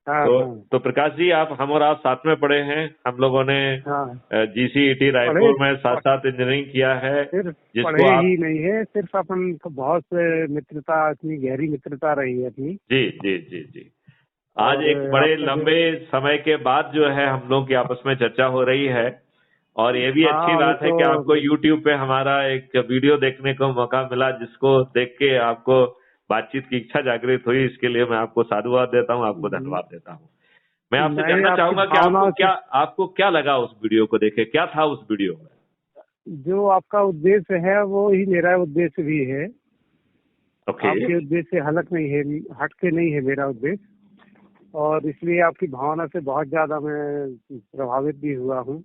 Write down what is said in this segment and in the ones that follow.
हाँ तो हाँ तो प्रकाश जी, आप हम और आप साथ में पढ़े हैं। हम लोगों ने हाँ। जीसीईटी पढ़े, रायपुर में साथ साथ इंजीनियरिंग किया है, सिर्फ जिसको पढ़े आप। ही नहीं है, सिर्फ अपन तो बहुत से मित्रता, इतनी गहरी मित्रता रही है अपनी। जी जी जी जी। आज और एक बड़े आपका जो, लंबे समय के बाद जो है हम लोग की आपस में चर्चा हो रही है, और ये भी अच्छी हाँ अभी बात है कि आपको तो, YouTube पे हमारा एक वीडियो देखने को मौका मिला, जिसको देख के आपको बातचीत की इच्छा जागृत हुई। इसके लिए मैं आपको साधुवाद देता हूँ, आपको धन्यवाद देता हूँ। मैं आपसे मैंने जानना आपकी चाहूंगा कि भावना से, आपको क्या लगा उस वीडियो को देखे, क्या था उस वीडियो में? जो आपका उद्देश्य है वो ही मेरा उद्देश्य भी है। ओके। आपके उद्देश्य से हलक नहीं है, हट के नहीं है मेरा उद्देश्य। और इसलिए आपकी भावना से बहुत ज्यादा मैं प्रभावित भी हुआ हूँ।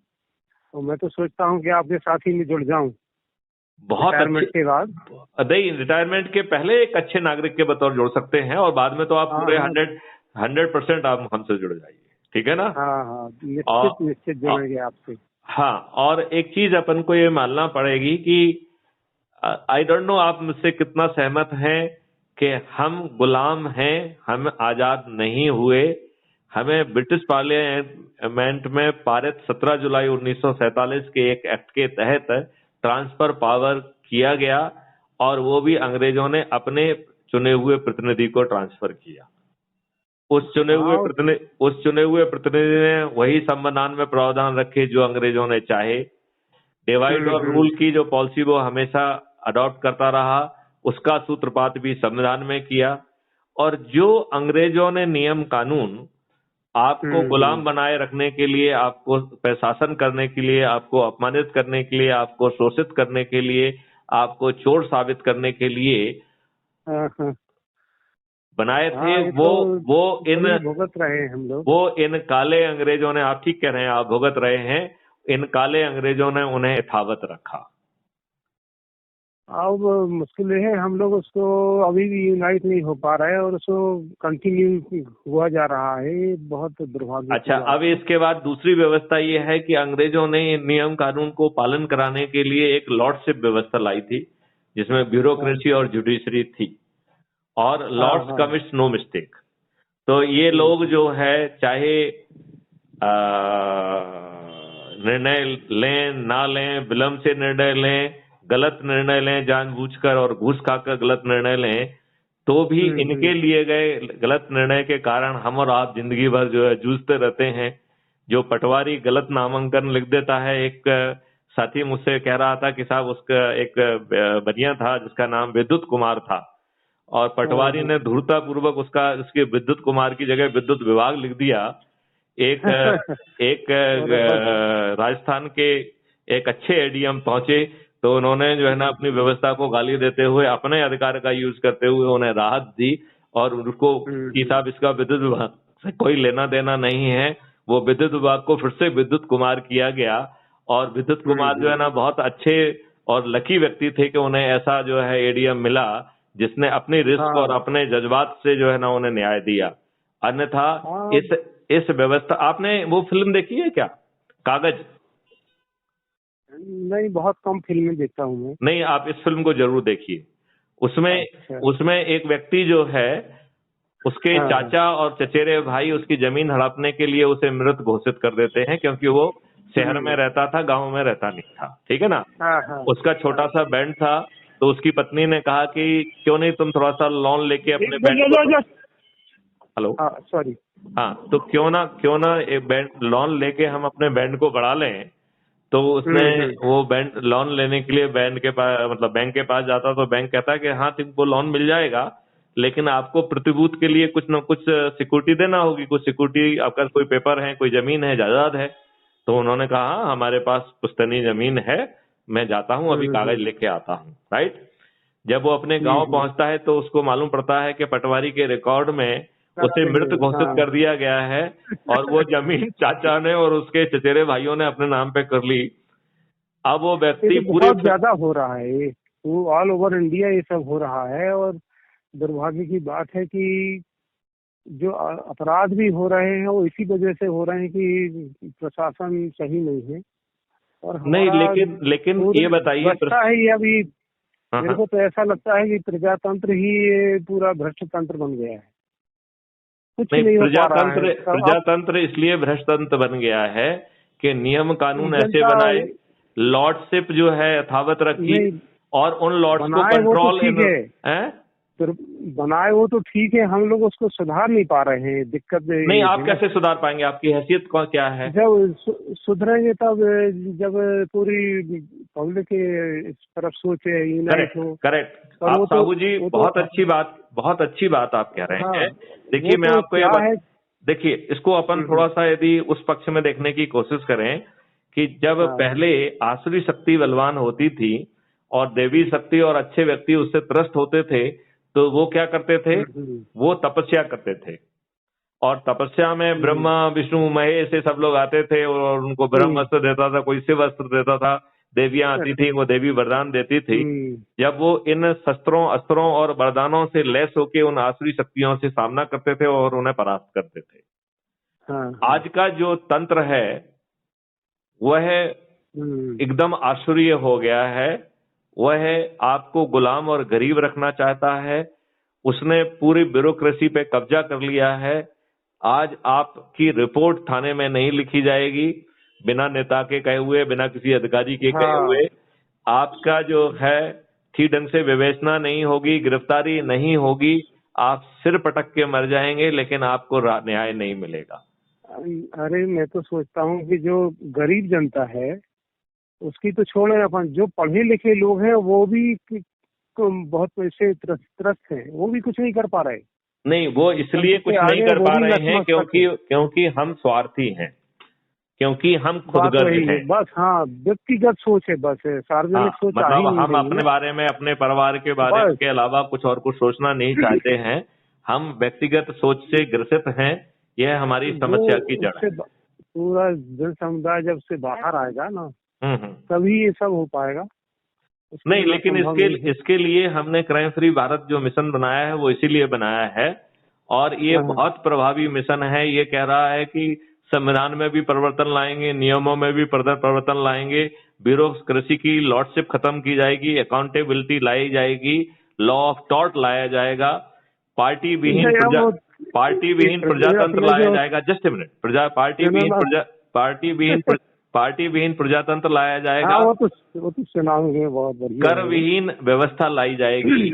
और मैं तो सोचता हूँ कि आपके साथ ही में जुड़ जाऊं बहुत अच्छे। रिटायरमेंट के बाद। नहीं, रिटायरमेंट के पहले एक अच्छे नागरिक के बतौर जुड़ सकते हैं, और बाद में तो आप हाँ पूरे हाँ 100% आप हमसे जुड़ जाइए, ठीक है ना? हाँ हाँ, और निश्चित निश्चित औ- जुड़ेंगे आपसे। हाँ, और एक चीज अपन को ये मानना पड़ेगी कि आई डोंट नो आप मुझसे कितना सहमत हैं कि हम गुलाम हैं, हम आजाद नहीं हुए। हमें ब्रिटिश पार्लियामेंट में पारित 17 जुलाई 1947 के एक एक्ट के तहत ट्रांसफर पावर किया गया, और वो भी अंग्रेजों ने अपने चुने हुए प्रतिनिधि को ट्रांसफर किया। हाँ उस चुने हुए प्रतिनिधि ने वही संविधान में प्रावधान रखे जो अंग्रेजों ने चाहे। डिवाइड और रूल की जो पॉलिसी वो हमेशा अडॉप्ट करता रहा, उसका सूत्रपात भी संविधान में किया। और जो अंग्रेजों ने नियम कानून आपको गुलाम बनाए रखने के लिए, आपको प्रशासन करने के लिए, आपको अपमानित करने के लिए, आपको शोषित करने के लिए, आपको चोर साबित करने के लिए हाँ हाँ बनाए थे, हाँ, ये तो वो इन वही भुगत रहे हैं हम लोग। वो इन काले अंग्रेजों ने, आप ठीक कह रहे हैं, आप भुगत रहे हैं, इन काले अंग्रेजों ने उन्हें यथावत रखा। अब मुश्किल ये है, हम लोग उसको अभी भी यूनाइट नहीं हो पा रहे हैं और उसको कंटिन्यू हुआ जा रहा है। ये बहुत दुर्भाग्य की अच्छा, बात अब है। इसके बाद दूसरी व्यवस्था ये है कि अंग्रेजों ने इन नियम कानून को पालन कराने के लिए एक लॉर्डशिप व्यवस्था लाई थी, जिसमें हाँ ब्यूरोक्रेसी और जुडिशरी थी, और हाँ लॉर्ड्स हाँ। Commits no mistake. तो ये लोग जो है, चाहे निर्णय लें ना लें, विलंब से निर्णय लें, गलत निर्णय लें जानबूझकर और घूस खाकर गलत निर्णय लें, तो भी इनके लिए गए गलत निर्णय के कारण हम और आप जिंदगी भर जो है जूझते रहते हैं। जो पटवारी गलत नामांकन लिख देता है, एक साथी मुझसे कह रहा था कि साहब, उसका एक बनिया था जिसका नाम विद्युत कुमार था, और हाँ पटवारी ने धूर्ता पूर्वक उसके विद्युत कुमार की जगह विद्युत विभाग लिख दिया। एक हाँ। एक और बस, राजस्थान के एक अच्छे एडीएम पहुंचे, तो उन्होंने जो है ना अपनी व्यवस्था को गाली देते हुए, अपने अधिकार का यूज करते हुए उन्हें राहत दी, और उनको कि साहब, इसका विद्युत विभाग से कोई लेना देना नहीं है। वो विद्युत विभाग को फिर से विद्युत कुमार किया गया, और विद्युत कुमार जो है ना बहुत अच्छे और लकी व्यक्ति थे कि उन्हें ऐसा जो है एडीएम मिला, जिसने अपनी रिस्क और हाँ अपने जज्बात से जो है ना उन्हें न्याय दिया। अन्यथा हाँ। इस व्यवस्था, आपने वो फिल्म देखी है क्या, कागज? नहीं, बहुत कम फिल्में देखता हूँ मैं। नहीं, आप इस फिल्म को जरूर देखिए। उसमें अच्छा। उसमें एक व्यक्ति जो है, उसके हाँ हाँ चाचा और चचेरे भाई उसकी जमीन हड़पने के लिए उसे मृत घोषित कर देते हैं, क्योंकि वो शहर में रहता था, गांव में रहता नहीं था, ठीक है ना? हाँ हाँ उसका छोटा हाँ। सा बैंड था, तो उसकी पत्नी ने कहा कि क्यों नहीं तुम थोड़ा सा लोन लेके अपने बैंड को। हेलो। हाँ सॉरी। हाँ, तो क्यों ना एक बैंक लोन लेके हम अपने बैंड को बढ़ा लें। तो उसने हम्म। वो बैंक लोन लेने के लिए बैंक के पास, मतलब बैंक के पास जाता, तो बैंक कहता है कि हाँ, तुमको लोन मिल जाएगा, लेकिन आपको प्रतिभूत के लिए कुछ ना कुछ सिक्योरिटी देना होगी, कुछ सिक्योरिटी, आपका कोई पेपर है, कोई जमीन है, जायदाद है। तो उन्होंने कहा, हाँ, हमारे पास पुश्तैनी जमीन है, मैं जाता हूँ, अभी कागज लेके आता हूँ, राइट। जब वो अपने गांव पहुंचता है तो उसको मालूम पड़ता है कि पटवारी के रिकॉर्ड में उसे मृत घोषित हाँ। कर दिया गया है, और वो जमीन चाचा ने और उसके चचेरे भाइयों ने अपने नाम पे कर ली। अब वो ये व्यक्ति तो पूरे बहुत ज्यादा हो रहा है, ये वो ऑल ओवर इंडिया ये सब हो रहा है। और दुर्भाग्य की बात है कि जो अपराध भी हो रहे हैं वो इसी वजह से हो रहे हैं कि प्रशासन सही नहीं है। और नहीं, हमारा लेकिन पूरी ये बताइए लगता है ये अभी, हाँ मेरे हाँ। को तो ऐसा लगता है कि प्रजातंत्र ही ये पूरा भ्रष्ट तंत्र बन गया है। कुछ नहीं, नहीं हो पा रहा है। प्रजातंत्र इसलिए भ्रष्टतंत्र बन गया है कि नियम कानून ऐसे जनता बनाए, लॉर्डशिप जो है यथावत रखी, नहीं और उन लॉर्ड्स को बनाए वो तो कंट्रोल ठीक है, तो बनाए वो तो ठीक है, हम लोग उसको सुधार नहीं पा रहे हैं, दिक्कत नहीं, आप कैसे सुधार पाएंगे? आपकी हैसियत क्या है? जब सुधरेंगे तब जब पूरी पब्लिक इस तरफ सोचे, यूनाइट हो। करेक्ट। पर आप वो साहू जी वो बहुत अच्छी बात आप कह रहे हाँ, हैं। देखिए, मैं तो आपको क्या है। देखिए, इसको अपन थोड़ा सा यदि उस पक्ष में देखने की कोशिश करें कि जब हाँ, पहले आसुरी शक्ति बलवान होती थी और देवी शक्ति और अच्छे व्यक्ति उससे त्रस्त होते थे, तो वो क्या करते थे? वो तपस्या करते थे, और तपस्या में ब्रह्मा विष्णु महेश ये सब लोग आते थे और उनको ब्रह्म वस्त्र देता था, कोई शिव वस्त्र देता था, देवियां आती थी, वो देवी वरदान देती थी। जब वो इन शस्त्रों अस्त्रों और वरदानों से लैस होकर उन आसुरी शक्तियों से सामना करते थे और उन्हें परास्त करते थे। आज का जो तंत्र है वह एकदम आसुरीय हो गया है। वह आपको गुलाम और गरीब रखना चाहता है। उसने पूरी ब्यूरोक्रेसी पे कब्जा कर लिया है। आज आपकी रिपोर्ट थाने में नहीं लिखी जाएगी बिना नेता के कहे हुए, बिना किसी अधिकारी के कहे हुए। आपका जो है ठीक ढंग से विवेचना नहीं होगी, गिरफ्तारी नहीं होगी, आप सिर पटक के मर जाएंगे, लेकिन आपको न्याय नहीं मिलेगा। अरे मैं तो सोचता हूँ कि जो गरीब जनता है उसकी तो छोड़े, अपन जो पढ़े लिखे लोग हैं वो भी बहुत पैसे त्रस्त हैं, वो भी कुछ नहीं कर पा रहे। नहीं, वो इसलिए कुछ नहीं कर पा रहे हैं क्योंकि हम स्वार्थी हैं, क्योंकि हम खुदगर्ज हैं। बस हाँ, व्यक्तिगत सोच है, बस सार्वजनिक सोच मतलब हम अपने बारे में, अपने परिवार के बारे में के अलावा कुछ और कुछ सोचना नहीं चाहते हैं। हम व्यक्तिगत सोच से ग्रसित हैं। यह हमारी समस्या की जड़ है। पूरा जन समुदाय जब से बाहर आएगा ना, तभी ये सब हो पाएगा। नहीं, लेकिन इसके लिए हमने क्राइम फ्री भारत जो मिशन बनाया है वो इसीलिए बनाया है, और ये बहुत प्रभावी मिशन है। ये कह रहा है कि संविधान में भी परिवर्तन लाएंगे, नियमों में भी परिवर्तन लाएंगे, ब्यूरोक्रेसी की लॉर्डशिप खत्म की जाएगी, अकाउंटेबिलिटी लाई जाएगी, लॉ ऑफ टॉर्ट लाया जाएगा, पार्टी विहीन प्रजातंत्र लाया जाएगा। जस्ट ए मिनट, पार्टी विहीन प्रजातंत्र लाया जाएगा, वो तो सुनाऊंगे, बहुत बढ़िया, कर विहीन व्यवस्था लाई जाएगी।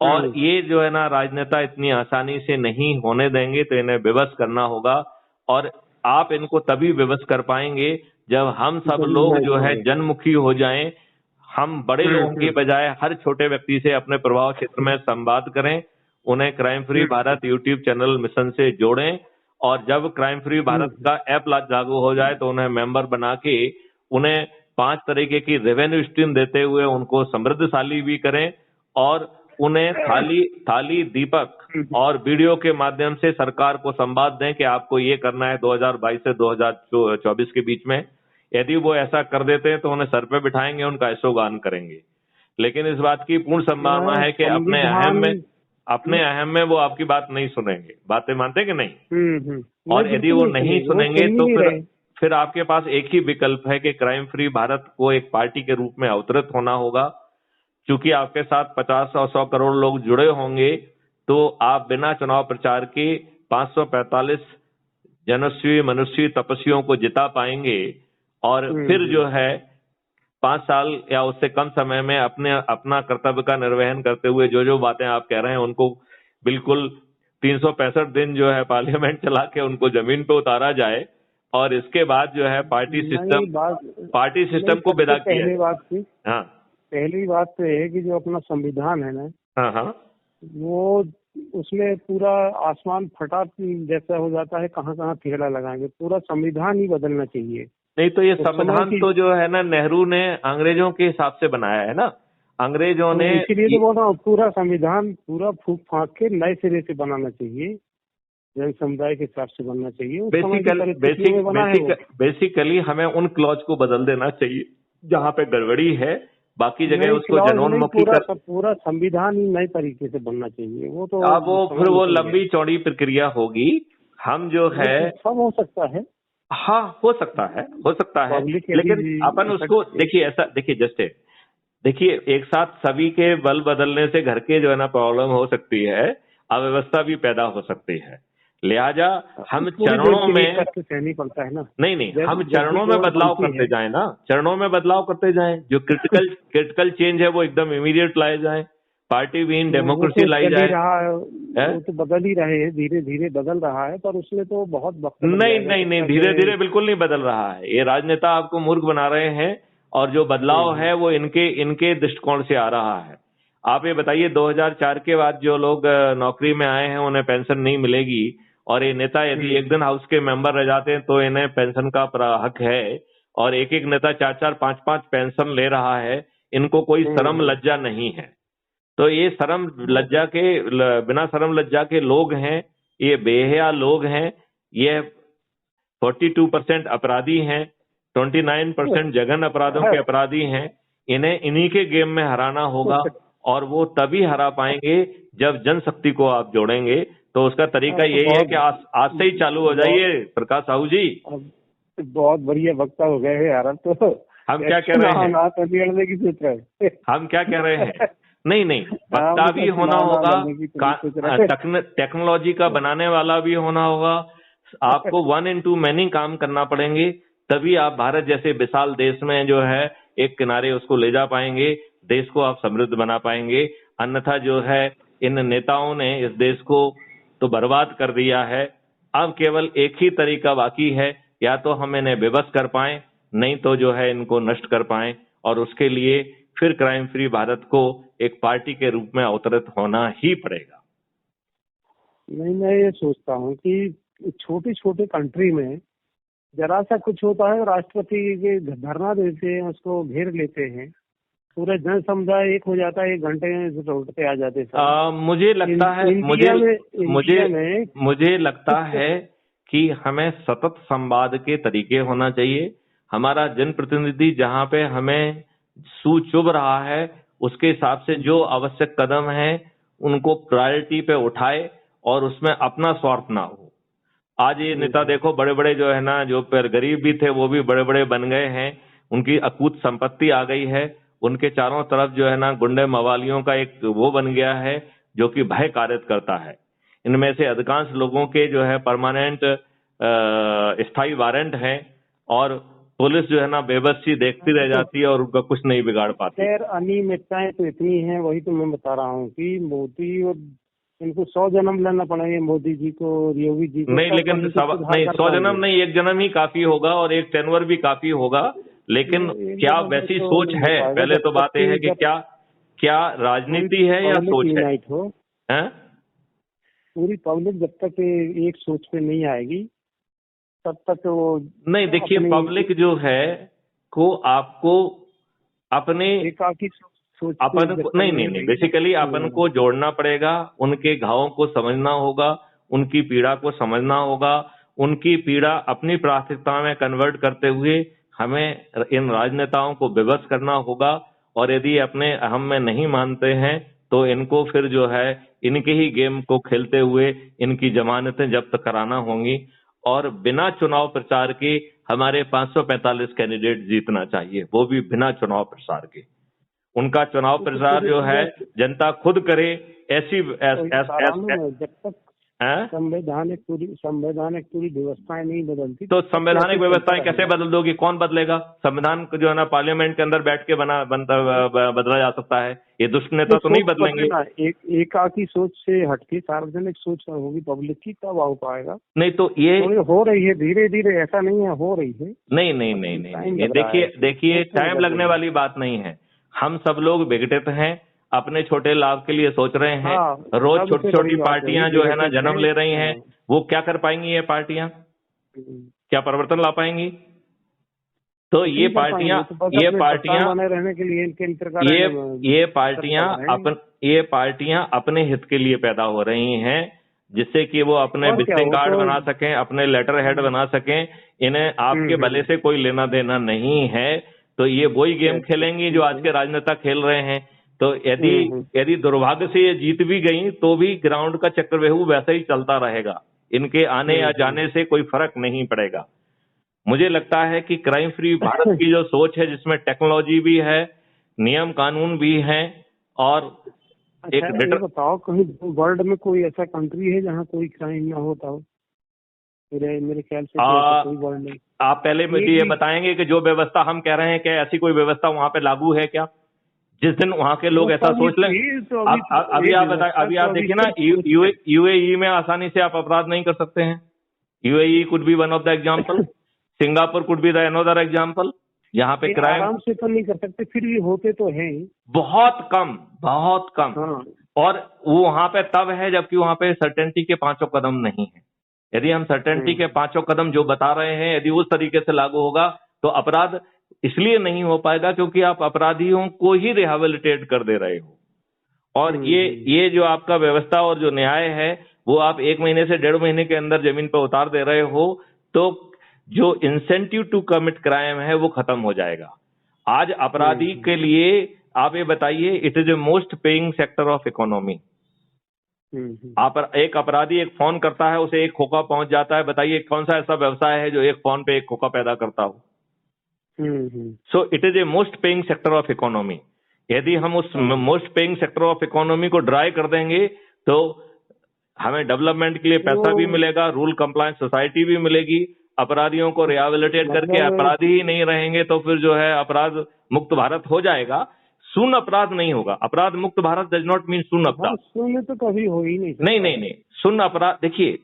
और ये जो है ना, राजनेता इतनी आसानी से नहीं होने देंगे, तो इन्हें विवश करना होगा। और आप इनको तभी विवश कर पाएंगे जब हम सब लोग जो है जनमुखी हो जाएं। हम बड़े लोगों की बजाय हर छोटे व्यक्ति से अपने प्रभाव क्षेत्र में संवाद करें, उन्हें crime free Bharat YouTube channel mission से जोड़ें, और जब क्राइम फ्री भारत का ऐप लागू हो जाए तो उन्हें मेंबर बना के उन्हें 5 तरीके की रेवेन्यू स्ट्रीम देते हुए उनको समृद्धशाली भी करें, और उन्हें थाली दीपक और वीडियो के माध्यम से सरकार को संवाद दें कि आपको ये करना है 2022 से 2024 के बीच में। यदि वो ऐसा कर देते हैं तो उन्हें सर पे बिठाएंगे, उनका यशोगान करेंगे। लेकिन इस बात की पूर्ण संभावना है कि अपने अहम में वो आपकी बात नहीं सुनेंगे। बातें मानते कि नहीं? और यदि वो नहीं सुनेंगे तो फिर आपके पास एक ही विकल्प है कि क्राइम फ्री भारत को एक पार्टी के रूप में अवतरित होना होगा। क्योंकि आपके साथ 50 और 100 करोड़ लोग जुड़े होंगे, तो आप बिना चुनाव प्रचार के 545 जनस्वी मनुष्य तपस्वियों को जिता पाएंगे, और फिर जो है 5 साल या उससे कम समय में अपना कर्तव्य का निर्वहन करते हुए जो बातें आप कह रहे हैं उनको बिल्कुल 365 दिन जो है पार्लियामेंट चला के उनको जमीन पे उतारा जाए, और इसके बाद जो है पार्टी सिस्टम को विदा किया। पहली बात तो है कि जो अपना संविधान है ना, वो उसमें पूरा आसमान फटा जैसा हो जाता है, कहाँ कहाँ ठेला लगाएंगे, पूरा संविधान ही बदलना चाहिए। नहीं तो ये संविधान तो जो है ना, नेहरू ने अंग्रेजों के हिसाब से बनाया है ना, अंग्रेजों ने, इसीलिए तो बोल रहा हूँ पूरा संविधान पूरा फूक फाक के नए सिरे से बनाना चाहिए, जन समुदाय के हिसाब से बनना चाहिए। बेसिकली हमें उन क्लॉज को बदल देना चाहिए जहाँ पे गड़बड़ी है, बाकी जगह उसको जनोन्मुखी पूरा संविधान ही नए तरीके से बनना चाहिए। वो तो अब फिर वो लंबी चौड़ी प्रक्रिया होगी। हम जो है सब हो सकता है, हाँ हो सकता है, लेकिन अपन उसको देखिए एक साथ सभी के बल बदलने से घर के जो है ना प्रॉब्लम हो सकती है, अव्यवस्था भी पैदा हो सकती है। लिहाजा हम पूरी देश चरणों के लिए में कष्ट सहनी पड़ता है ना। नहीं जब हम जब चरणों भी में वोट बदलाव बनती करते है, जाएं ना, चरणों में बदलाव करते जाएं। जो क्रिटिकल चेंज है वो एकदम इमीडिएट लाए जाएं, पार्टी विन वो डेमोक्रेसी तो लाई चल ही जाए। रहा है, है? वो तो बदल ही रहे हैं, धीरे धीरे बदल रहा है, पर उसमें तो बहुत वक्त लग नहीं जाएगा नहीं जब नहीं, तक। धीरे धीरे बिल्कुल नहीं बदल रहा है। ये राजनेता आपको मूर्ख बना रहे हैं, और जो बदलाव है वो इनके दृष्टिकोण से आ रहा है। आप ये बताइए 2004 के बाद जो लोग नौकरी में आए हैं उन्हें पेंशन नहीं मिलेगी, और ये नेता यदि एक दिन हाउस के मेंबर रह जाते हैं तो इन्हें पेंशन का हक है, और एक एक नेता 4-4 5-5 पेंशन ले रहा है। इनको कोई शर्म लज्जा नहीं है। तो ये शर्म लज्जा के बिना शर्म लज्जा के लोग हैं, ये बेहया लोग हैं। ये 42% अपराधी हैं, 29% जघन अपराधों के अपराधी हैं। इन्हें इन्हीं के गेम में हराना होगा, और वो तभी हरा पाएंगे जब जनशक्ति को आप जोड़ेंगे। तो उसका तरीका यही है कि आज से ही चालू हो जाइए प्रकाश साहू जी। बहुत बढ़िया वक्ता हो गए हैं यार। अब तो हम क्या कह रहे हैं, लड़ने की सोच रहे हैं। हम क्या कह रहे हैं, नहीं वक्ता भी होना होगा, टेक्नोलॉजी का बनाने वाला भी होना होगा। आपको 1 into many काम करना पड़ेंगे, तभी आप भारत जैसे विशाल देश में जो है एक किनारे उसको ले जा पाएंगे, देश को आप समृद्ध बना पाएंगे। अन्यथा जो है इन नेताओं ने इस देश को तो बर्बाद कर दिया है। अब केवल एक ही तरीका बाकी है, या तो हम इन्हें विवश कर पाएं, नहीं तो जो है इनको नष्ट कर पाएं, और उसके लिए फिर क्राइम फ्री भारत को एक पार्टी के रूप में अवतरित होना ही पड़ेगा। नहीं, मैं ये सोचता हूँ कि छोटी छोटी कंट्री में जरा सा कुछ होता है, राष्ट्रपति के धरना देते हैं, उसको घेर लेते हैं, पूरे जन समुदाय एक हो जाता है, 1 घंटे में रोड पे आ जाते हैं। मुझे लगता है मुझे लगता है कि हमें सतत संवाद के तरीके होना चाहिए। हमारा जनप्रतिनिधि जहां पे हमें सू चुभ रहा है उसके हिसाब से जो आवश्यक कदम है उनको प्रायोरिटी पे उठाए, और उसमें अपना स्वार्थ ना हो। आज ये नेता देखो बड़े बड़े जो है ना, जो गरीब भी थे वो भी बड़े बड़े बन गए हैं, उनकी अकूत संपत्ति आ गई है, उनके चारों तरफ जो है ना गुंडे मवालियों का एक वो बन गया है जो कि भय कारित करता है। इनमें से अधिकांश लोगों के जो है परमानेंट स्थायी वारंट हैं, और पुलिस जो है ना बेबसी देखती रह जाती है और उनका कुछ नहीं बिगाड़ पाती। खैर अनियमितताएं तो इतनी हैं, वही तो मैं बता रहा हूँ कि मोदी और इनको 100 जन्म लेना पड़ेंगे, मोदी जी को, योगी जी को। नहीं, लेकिन नहीं 100 जन्म नहीं, 1 जन्म ही काफी होगा, और 1 टेनवर भी काफी होगा। लेकिन क्या वैसी सोच है? पहले तो बात यह है कि क्या राजनीति है या सोच है? पूरी पब्लिक जब तक एक सोच पे नहीं आएगी तब तक वो नहीं। देखिए पब्लिक जो है को आपको अपने अपन को नहीं बेसिकली अपन को जोड़ना पड़ेगा, उनके घावों को समझना होगा, उनकी पीड़ा को समझना होगा, उनकी पीड़ा अपनी प्राथमिकता में कन्वर्ट करते हुए हमें इन राजनेताओं को विवश करना होगा। और यदि अपने अहम में नहीं मानते हैं तो इनको फिर जो है इनके ही गेम को खेलते हुए इनकी जमानतें जब्त कराना होंगी, और बिना चुनाव प्रचार के हमारे 545 कैंडिडेट जीतना चाहिए, वो भी बिना चुनाव प्रचार के। उनका चुनाव प्रचार जो है जनता खुद करे, ऐसी जब तक संवैधानिक पूरी व्यवस्थाएं नहीं बदलती तो संवैधानिक व्यवस्थाएं कैसे बदल दोगी? कौन बदलेगा? संविधान जो है ना पार्लियामेंट के अंदर बैठ के बदला जा सकता है, ये दुष्ट नेता तो नहीं बदलेंगे। एकाकी सोच से हटके सार्वजनिक सोच होगी पब्लिक की, तब आ पाएगा। नहीं तो ये हो रही है धीरे धीरे, ऐसा नहीं है, हो रही है। नहीं देखिए टाइम लगने वाली बात नहीं है। हम सब लोग विघटित हैं, अपने छोटे लाभ के लिए सोच रहे हैं। रोज छोटी छोटी पार्टियां जो है ना जन्म ले रही हैं, वो क्या कर पाएंगी? ये पार्टियां क्या परिवर्तन ला पाएंगी? तो ये पार्टियां रहने के लिए ये पार्टियां अपने हित के लिए पैदा हो रही हैं, जिससे कि वो अपने विजिटिंग कार्ड बना सकें, अपने लेटर हेड बना सकें। इन्हें आपके भले से कोई लेना देना नहीं है। तो ये वही गेम खेलेंगी जो आज के राजनेता खेल रहे हैं। तो यदि दुर्भाग्य से ये जीत भी गई तो भी ग्राउंड का चक्रव्यूह वैसा ही चलता रहेगा, इनके आने या जाने से कोई फर्क नहीं पड़ेगा। मुझे लगता है कि क्राइम फ्री भारत की जो सोच है, जिसमें टेक्नोलॉजी भी है, नियम कानून भी है, और एक बताओ कहीं वर्ल्ड में कोई ऐसा कंट्री है जहाँ कोई क्राइम ना होता हो? मेरे ख्याल से तो ऐसा कोई वर्ड नहीं। आप पहले मुझे ये बताएंगे कि जो व्यवस्था हम कह रहे हैं क्या ऐसी कोई व्यवस्था वहां पे लागू है क्या? जिस दिन वहां के लोग ऐसा सोच लें, अभी आप बताए, अभी आप देखिए ना, यूएई में आसानी से आप अपराध नहीं कर सकते हैं। UAE could be one of the example, Singapore could be the another example. यहाँ पे क्राइम आराम से तो नहीं कर सकते, फिर भी होते तो हैं बहुत कम, बहुत कम। हाँ। और वो वहां पे तब है जबकि वहां पे सर्टेनिटी के 5 कदम नहीं है। यदि हम सर्टेनिटी के 5 कदम जो बता रहे हैं यदि उस तरीके से लागू होगा तो अपराध इसलिए नहीं हो पाएगा क्योंकि आप अपराधियों को ही रिहेबिलिटेट कर दे रहे हो। और ये जो आपका व्यवस्था और जो न्याय है वो आप 1 महीने से 1.5 महीने के अंदर जमीन पर उतार दे रहे हो, तो जो इंसेंटिव टू कमिट क्राइम है वो खत्म हो जाएगा। आज अपराधी के लिए आप ये बताइए, it is a most paying sector of economy. आप एक अपराधी एक फोन करता है, उसे एक खोखा पहुंच जाता है। बताइए कौन सा ऐसा व्यवसाय है जो एक फोन पे एक खोखा पैदा करता हो? So it is a most paying sector of economy. यदि हम उस most paying sector of economy को ड्राई कर देंगे तो हमें डेवलपमेंट के लिए पैसा भी मिलेगा, रूल कंप्लायंस सोसाइटी भी मिलेगी, अपराधियों को रिहेबिलिटेट करके अपराधी ही नहीं रहेंगे तो फिर जो है अपराध मुक्त भारत हो जाएगा। शून्य अपराध नहीं होगा। अपराध मुक्त भारत डज नॉट मीन शून्य अपराध। शून्य तो कभी हो ही नहीं। नहीं, शून्य अपराध देखिए,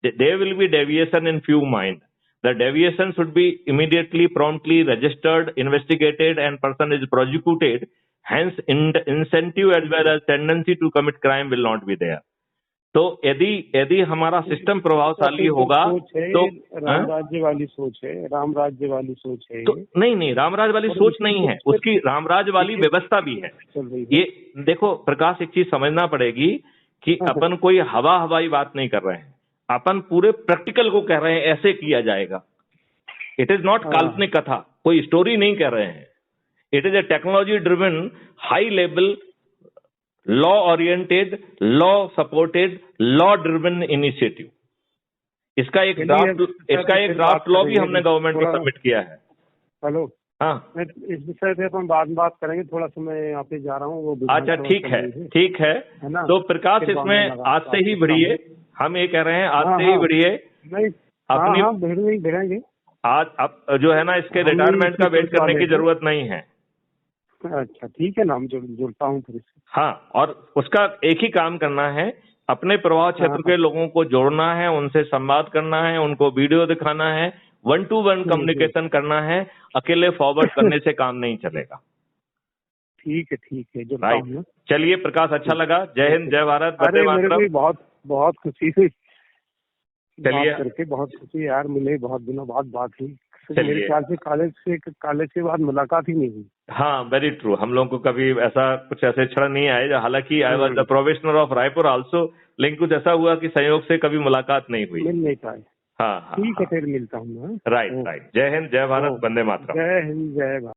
there will be deviation in few mind. The deviation should be immediately promptly registered, investigated and person is prosecuted. Hence incentive as well as tendency to commit crime will not be there. तो यदि हमारा system प्रभावशाली होगा तो राम राज्य वाली सोच है, राम राज्य वाली सोच है तो नहीं, रामराज वाली सोच नहीं है, उसकी रामराज वाली व्यवस्था भी है। ये देखो प्रकाश, एक चीज समझना पड़ेगी कि अपन कोई हवाई बात नहीं कर रहे हैं, अपन पूरे प्रैक्टिकल को कह रहे हैं ऐसे किया जाएगा। इट इज नॉट काल्पनिक कथा, कोई स्टोरी नहीं कह रहे हैं। It is a technology driven, high level, law oriented, law supported, law driven initiative. इसका एक ड्राफ्ट लॉ भी हमने गवर्नमेंट को सबमिट किया है। हेलो, हाँ, इस विषय पे अपन बाद में बात करेंगे। थोड़ा सा मैं यहाँ पे जा रहा हूँ, वो अच्छा ठीक है ना? तो प्रकाश इसमें आज से ही भिड़िए, हम ये कह रहे हैं आज से ही भिड़िए। नहीं भिड़ेंगे आज। अब जो है ना, इसके रिटायरमेंट का वेट करने की जरूरत नहीं है। अच्छा ठीक है ना, हम जुड़ता हूँ फिर। हाँ, और उसका एक ही काम करना है, अपने प्रभाव क्षेत्र के लोगों को जोड़ना है, उनसे संवाद करना है, उनको वीडियो दिखाना है, 1-to-1 कम्युनिकेशन करना है। अकेले फॉरवर्ड करने से काम नहीं चलेगा। ठीक है राइट। चलिए प्रकाश, अच्छा लगा। जय हिंद, जय भारत, वंदे मातरम। बहुत खुशी हुई चलिए करके, बहुत खुशी यार, मिले बहुत दिनों बाद बात हुई। मेरे ख्याल से कॉलेज के बाद मुलाकात ही नहीं हुई। हाँ, वेरी ट्रू। हम लोगों को कभी ऐसा कुछ ऐसे क्षण नहीं आए। हालांकि I was the probationer of Raipur also, लेकिन कुछ ऐसा हुआ कि संयोग से कभी मुलाकात नहीं हुई, मिल नहीं पाए। हाँ, ठीक है, फिर मिलता हूँ। राइट। जय हिंद, जय भारत, वंदे मातरम। जय हिंद, जय भारत।